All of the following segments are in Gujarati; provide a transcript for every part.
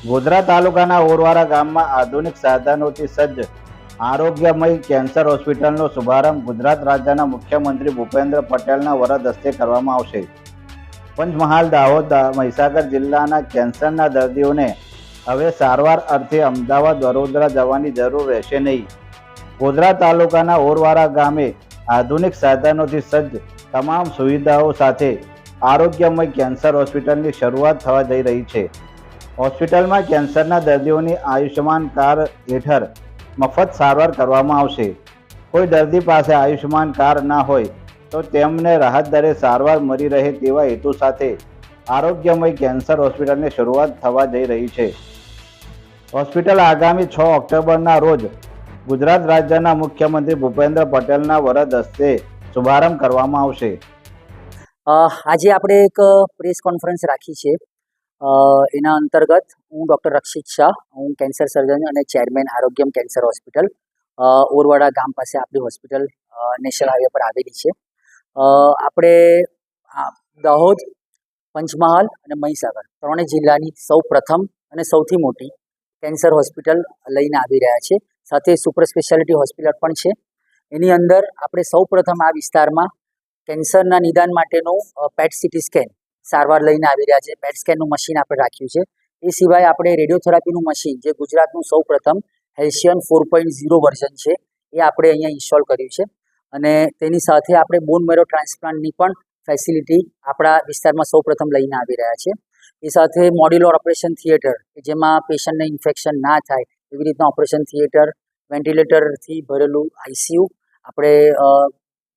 ગોધરા તાલુકાના ઓરવારા ગામમાં આધુનિક સાધનોથી સજ્જ આરોગ્યમય કેન્સર હોસ્પિટલનો શુભારંભ ગુજરાત રાજ્યના મુખ્યમંત્રી ભૂપેન્દ્ર પટેલના વરદ હસ્તે કરવામાં આવશે. પંચમહાલ, દાહોદ, મહીસાગર જિલ્લાના કેન્સરના દર્દીઓને હવે સારવાર અર્થે અમદાવાદ, વડોદરા જવાની જરૂર રહેશે નહીં. ગોધરા તાલુકાના ઓરવારા ગામે આધુનિક સાધનોથી સજ્જ તમામ સુવિધાઓ સાથે આરોગ્યમય કેન્સર હોસ્પિટલની શરૂઆત થવા જઈ રહી છે. હોસ્પિટલમાં કેન્સરના દર્દીઓની આયુષ્યમાન કાર્ડ હેઠળ મફત સારવાર કરવામાં આવશે. કોઈ દર્દી પાસે આયુષ્યમાન કાર્ડ ના હોય તો તેમને રાહત દરે સારવાર મળી રહે તેવા હેતુ સાથે આરોગ્યમય કેન્સર હોસ્પિટલની શરૂઆત થવા જઈ રહી છે. હોસ્પિટલ આગામી 6 ઓક્ટોબરના રોજ ગુજરાત રાજ્યના મુખ્યમંત્રી ભૂપેન્દ્ર પટેલના વરદ હસ્તે શુભારંભ કરવામાં આવશે. આજે આપણે એક પ્રેસ કોન્ફરન્સ રાખી છે. એના અંતર્ગત હું ડૉક્ટર રક્ષિત શાહ, હું કેન્સર સર્જન અને chairman Arogyam cancer hospital, Orwada ગામ પાસે આપણી હોસ્પિટલ નેશનલ હાઈવે પર આવેલી છે. આપણે દાહોદ, પંચમહાલ અને મહીસાગર ત્રણેય જિલ્લાની સૌ પ્રથમ અને સૌથી મોટી કેન્સર હોસ્પિટલ લઈને આવી રહ્યા છે. સાથે સુપર સ્પેશિયાલિટી હોસ્પિટલ પણ છે. એની અંદર આપણે સૌ પ્રથમ આ વિસ્તારમાં કેન્સરના નિદાન માટેનું પેટ સીટી સ્કેન સારવાર લઈને આવી રહ્યા છે. પેટ સ્કેનનું મશીન આપણે રાખ્યું છે. એ સિવાય આપણે રેડિયોથેરાપીનું મશીન, જે ગુજરાતનું સૌ પ્રથમ હેલ્સિયન 4.0 વર્ઝન છે, એ આપણે અહીંયા ઇન્સ્ટોલ કર્યું છે. અને તેની સાથે આપણે બોન મેરો ટ્રાન્સપ્લાન્ટની પણ ફેસિલિટી આપણા વિસ્તારમાં સૌ પ્રથમ લઈને આવી રહ્યા છે. એ સાથે મોડ્યુલર ઓપરેશન થિયેટર, જેમાં પેશન્ટને ઇન્ફેક્શન ના થાય એવી રીતના ઓપરેશન થિયેટર, વેન્ટિલેટરથી ભરેલું આઈસીયુ આપણે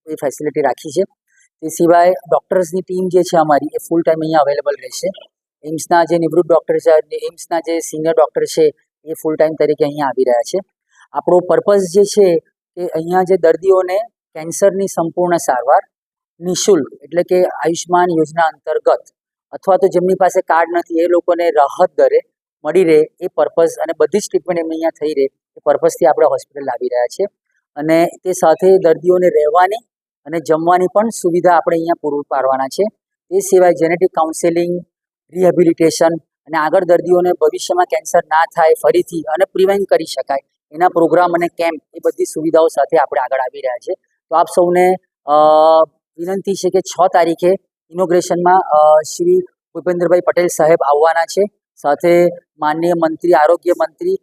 એ ફેસિલિટી રાખી છે. તે સિવાય ડૉક્ટર્સની ટીમ જે છે અમારી, એ ફૂલ ટાઈમ અહીંયા અવેલેબલ રહેશે. એમ્સના જે નિવૃત્ત ડૉક્ટર છે, એમ્સના જે સિનિયર ડૉક્ટર છે, એ ફૂલ ટાઈમ તરીકે અહીંયા આવી રહ્યા છે. આપણો પર્પઝ જે છે કે અહીંયા જે દર્દીઓને કેન્સરની સંપૂર્ણ સારવાર નિઃશુલ્ક, એટલે કે આયુષ્યમાન યોજના અંતર્ગત, અથવા તો જેમની પાસે કાર્ડ નથી એ લોકોને રાહત દરે મળી રહે, એ પર્પઝ અને બધી જ ટ્રીટમેન્ટ એમની અહીંયા થઈ રહે એ પર્પઝથી આપણે હોસ્પિટલ લાવી રહ્યા છીએ. અને તે સાથે દર્દીઓને રહેવાની અને જમવાની પણ સુવિધા આપણે અહીંયા પૂરું પાડવાના છે. એ સિવાય જેનેટિક કાઉન્સેલિંગ, રિહેબિલિટેશન અને આગળ દર્દીઓને ભવિષ્યમાં કેન્સર ના થાય ફરીથી અને પ્રિવેન્ટ કરી શકાય એના પ્રોગ્રામ અને કેમ્પ, એ બધી સુવિધાઓ સાથે આપણે આગળ આવી રહ્યા છે. તો આપ સૌને વિનંતી છે કે 6 તારીખે ઇનોગ્રેશનમાં શ્રી ભૂપેન્દ્રભાઈ પટેલ સાહેબ આવવાના છે. સાથે માનનીય મંત્રી, આરોગ્ય મંત્રી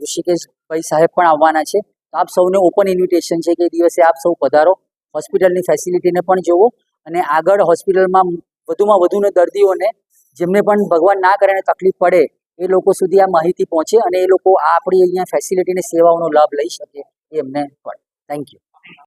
ઋષિકેશભાઈ સાહેબ પણ આવવાના છે. તો આપ સૌને ઓપન ઇન્વિટેશન છે કે એ દિવસે આપ સૌ પધારો, હોસ્પિટલની ફેસિલિટીને પણ જોવો અને આગળ હોસ્પિટલમાં વધુમાં વધુ દર્દીઓને, જેમને પણ ભગવાન ના કરે તકલીફ પડે, એ લોકો સુધી આ માહિતી પહોંચે અને એ લોકો આપણી અહીંયા ફેસિલિટીની સેવાઓનો લાભ લઈ શકે, એ એમને પણ. Thank you.